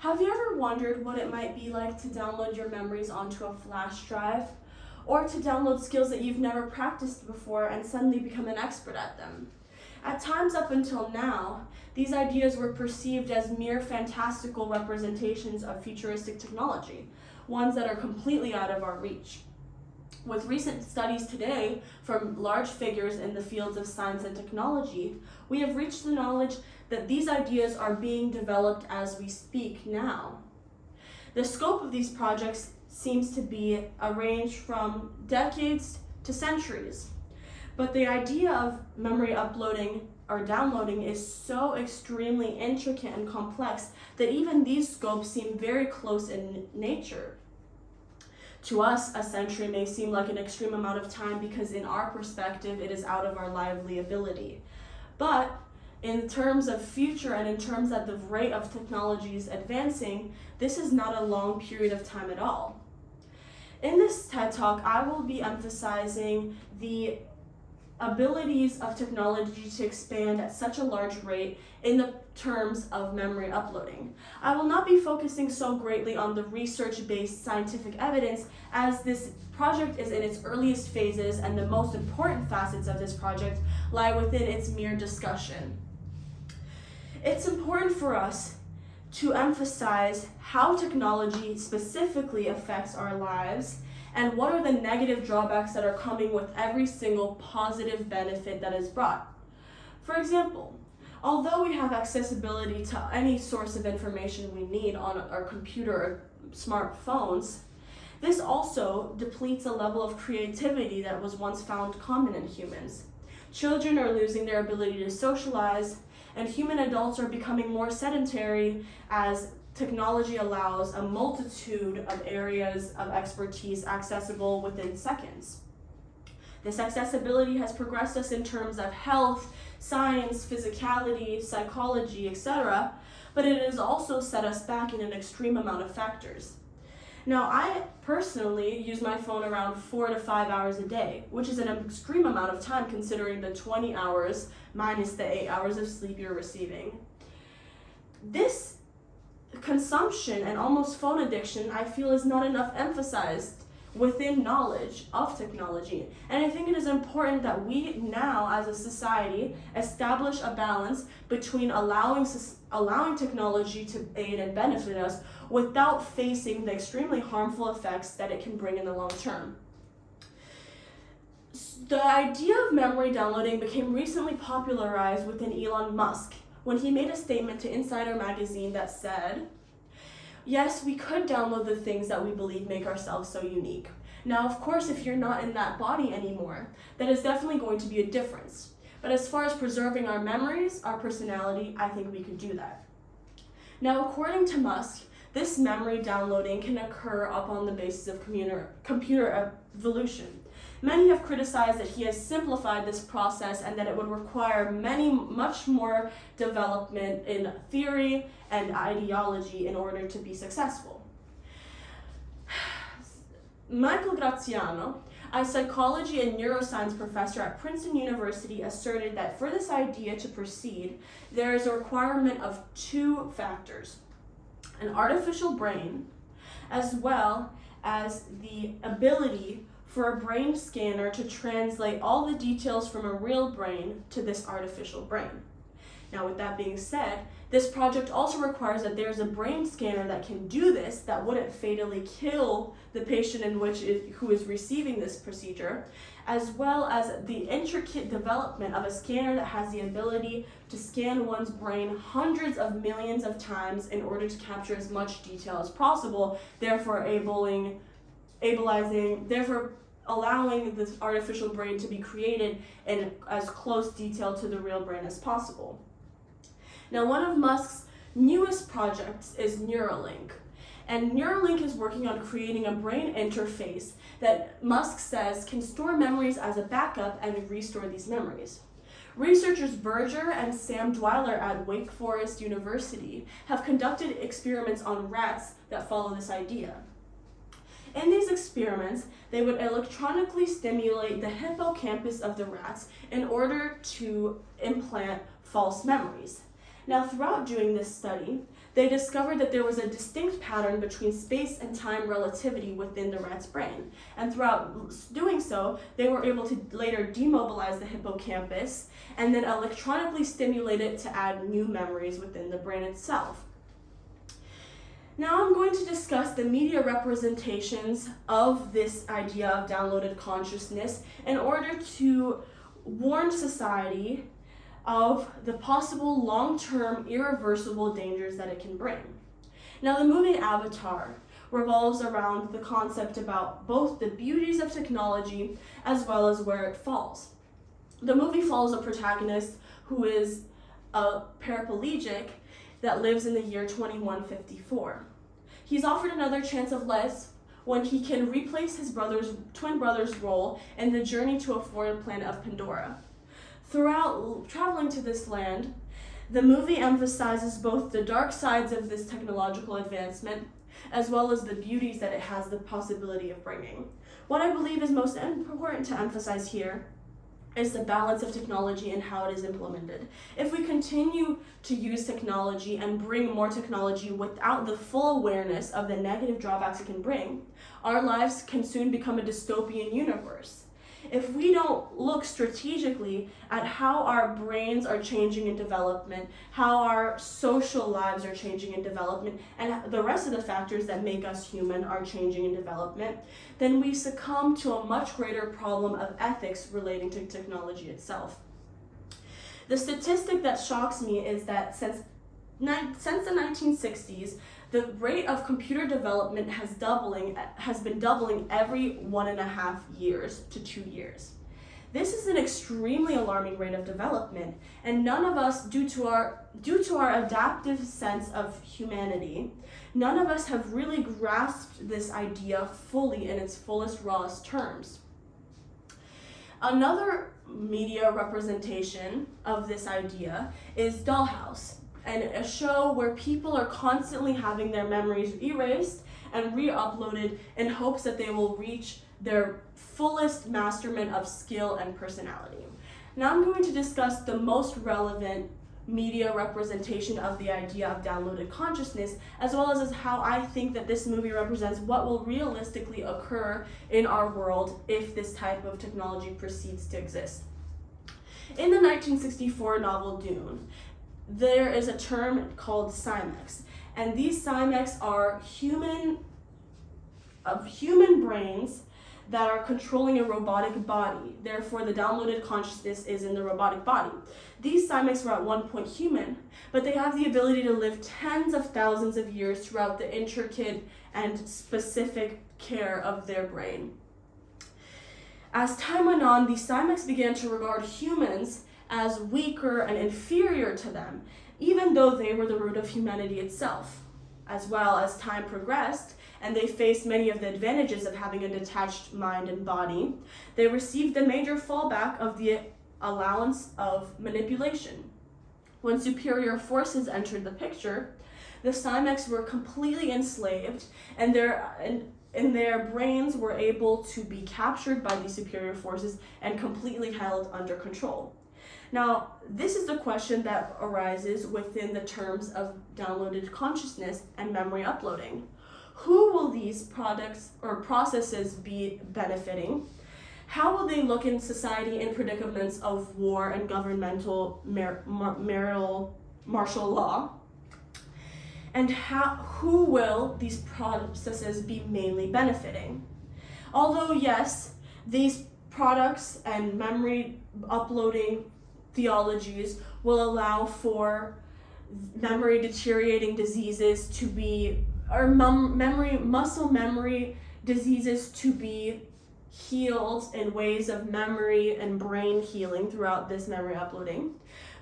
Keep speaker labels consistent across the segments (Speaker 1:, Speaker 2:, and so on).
Speaker 1: Have you ever wondered what it might be like to download your memories onto a flash drive? Or to download skills that you've never practiced before and suddenly become an expert at them? At times up until now, these ideas were perceived as mere fantastical representations of futuristic technology, ones that are completely out of our reach. With recent studies today from large figures in the fields of science and technology, we have reached the knowledge that these ideas are being developed as we speak now. The scope of these projects seems to be a range from decades to centuries, but the idea of memory uploading or downloading is so extremely intricate and complex that even these scopes seem very close in nature. To us, a century may seem like an extreme amount of time because in our perspective, it is out of our lively ability. But in terms of future and in terms of the rate of technologies advancing, this is not a long period of time at all. In this TED Talk, I will be emphasizing the abilities of technology to expand at such a large rate in the terms of memory uploading. I will not be focusing so greatly on the research-based scientific evidence as this project is in its earliest phases and the most important facets of this project lie within its mere discussion. It's important for us to emphasize how technology specifically affects our lives and what are the negative drawbacks that are coming with every single positive benefit that is brought. For example, although we have accessibility to any source of information we need on our computer or smartphones, this also depletes a level of creativity that was once found common in humans. Children are losing their ability to socialize, and human adults are becoming more sedentary as technology allows a multitude of areas of expertise accessible within seconds. This accessibility has progressed us in terms of health, science, physicality, psychology, etc., but it has also set us back in an extreme amount of factors. Now, I personally use my phone around 4 to 5 hours a day, which is an extreme amount of time considering the 20 hours minus the 8 hours of sleep you're receiving. This consumption and almost phone addiction, I feel, is not enough emphasized within knowledge of technology. And I think it is important that we now, as a society, establish a balance between allowing technology to aid and benefit us without facing the extremely harmful effects that it can bring in the long term. The idea of memory downloading became recently popularized within Elon Musk when he made a statement to Insider magazine that said, "Yes, we could download the things that we believe make ourselves so unique. Now, of course, if you're not in that body anymore, that is definitely going to be a difference. But as far as preserving our memories, our personality, I think we could do that." Now, according to Musk, this memory downloading can occur upon the basis of computer evolution. Many have criticized that he has simplified this process and that it would require much more development in theory and ideology in order to be successful. Michael Graziano, a psychology and neuroscience professor at Princeton University, asserted that for this idea to proceed, there is a requirement of 2 factors: an artificial brain, as well as the ability for a brain scanner to translate all the details from a real brain to this artificial brain. Now, with that being said, this project also requires that there's a brain scanner that can do this, that wouldn't fatally kill the patient who is receiving this procedure, as well as the intricate development of a scanner that has the ability to scan one's brain hundreds of millions of times in order to capture as much detail as possible, therefore allowing this artificial brain to be created in as close detail to the real brain as possible. Now, one of Musk's newest projects is Neuralink. And Neuralink is working on creating a brain interface that Musk says can store memories as a backup and restore these memories. Researchers Berger and Sam Dweiler at Wake Forest University have conducted experiments on rats that follow this idea. In these experiments, they would electronically stimulate the hippocampus of the rats in order to implant false memories. Now, throughout doing this study, they discovered that there was a distinct pattern between space and time relativity within the rat's brain. And throughout doing so, they were able to later demobilize the hippocampus and then electronically stimulate it to add new memories within the brain itself. Now I'm going to discuss the media representations of this idea of downloaded consciousness in order to warn society of the possible long-term irreversible dangers that it can bring. Now the movie Avatar revolves around the concept about both the beauties of technology as well as where it falls. The movie follows a protagonist who is a paraplegic that lives in the year 2154. He's offered another chance of life when he can replace his twin brother's role in the journey to a foreign planet of Pandora. Throughout traveling to this land, the movie emphasizes both the dark sides of this technological advancement as well as the beauties that it has the possibility of bringing. What I believe is most important to emphasize here is the balance of technology and how it is implemented. If we continue to use technology and bring more technology without the full awareness of the negative drawbacks it can bring, our lives can soon become a dystopian universe. If we don't look strategically at how our brains are changing in development, how our social lives are changing in development, and the rest of the factors that make us human are changing in development, then we succumb to a much greater problem of ethics relating to technology itself. The statistic that shocks me is that since the 1960s, the rate of computer development has been doubling every 1.5 years to 2 years. This is an extremely alarming rate of development, and none of us, due to our adaptive sense of humanity, none of us have really grasped this idea fully in its fullest, rawest terms. Another media representation of this idea is Dollhouse, and a show where people are constantly having their memories erased and re-uploaded in hopes that they will reach their fullest masterment of skill and personality. Now I'm going to discuss the most relevant media representation of the idea of downloaded consciousness, as well as how I think that this movie represents what will realistically occur in our world if this type of technology proceeds to exist. In the 1964 novel Dune, there is a term called Cymex, and these Cymex are human brains that are controlling a robotic body. Therefore, the downloaded consciousness is in the robotic body. These Cymex were at one point human, but they have the ability to live tens of thousands of years throughout the intricate and specific care of their brain. As time went on, these Cymex began to regard humans as weaker and inferior to them, even though they were the root of humanity itself. As well as time progressed, and they faced many of the advantages of having a detached mind and body, they received the major fallback of the allowance of manipulation. When superior forces entered the picture, the Cymex were completely enslaved, and their brains were able to be captured by these superior forces and completely held under control. Now, this is the question that arises within the terms of downloaded consciousness and memory uploading. Who will these products or processes be benefiting? How will they look in society in predicaments of war and governmental martial law? And who will these processes be mainly benefiting? Although yes, these products and memory uploading theologies will allow for memory deteriorating diseases to be, or muscle memory diseases to be healed in ways of memory and brain healing throughout this memory uploading.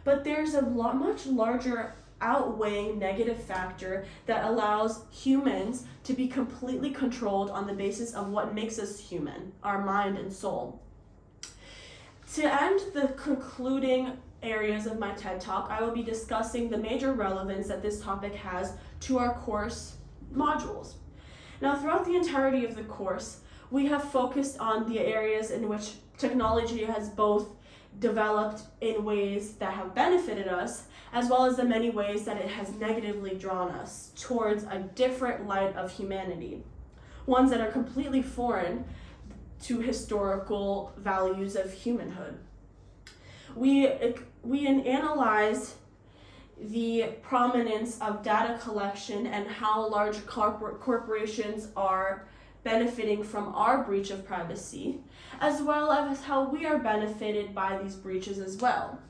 Speaker 1: But there's a much larger outweighing negative factor that allows humans to be completely controlled on the basis of what makes us human, our mind and soul. To end the concluding areas of my TED Talk, I will be discussing the major relevance that this topic has to our course modules. Now, throughout the entirety of the course, we have focused on the areas in which technology has both developed in ways that have benefited us, as well as the many ways that it has negatively drawn us towards a different light of humanity, ones that are completely foreign to historical values of humanhood. We analyze the prominence of data collection and how large corporations are benefiting from our breach of privacy, as well as how we are benefited by these breaches as well.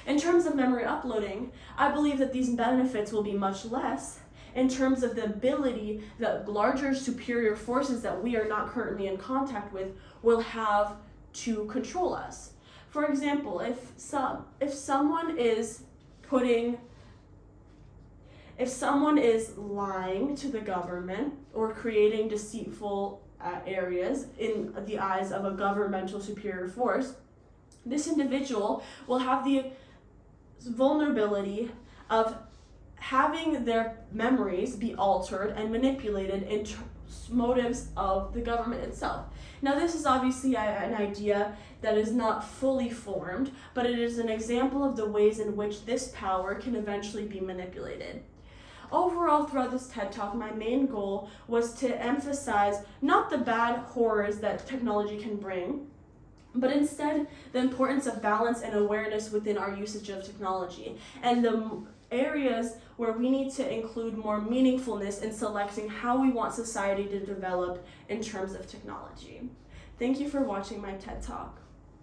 Speaker 1: In terms of memory uploading, I believe that these benefits will be much less in terms of the ability that larger superior forces that we are not currently in contact with will have to control us. For example, if someone is lying to the government or creating deceitful areas in the eyes of a governmental superior force, this individual will have the vulnerability of having their memories be altered and manipulated in motives of the government itself. Now, this is obviously an idea that is not fully formed, but it is an example of the ways in which this power can eventually be manipulated. Overall, throughout this TED Talk, my main goal was to emphasize not the bad horrors that technology can bring, but instead the importance of balance and awareness within our usage of technology, and the areas where we need to include more meaningfulness in selecting how we want society to develop in terms of technology. Thank you for watching my TED Talk.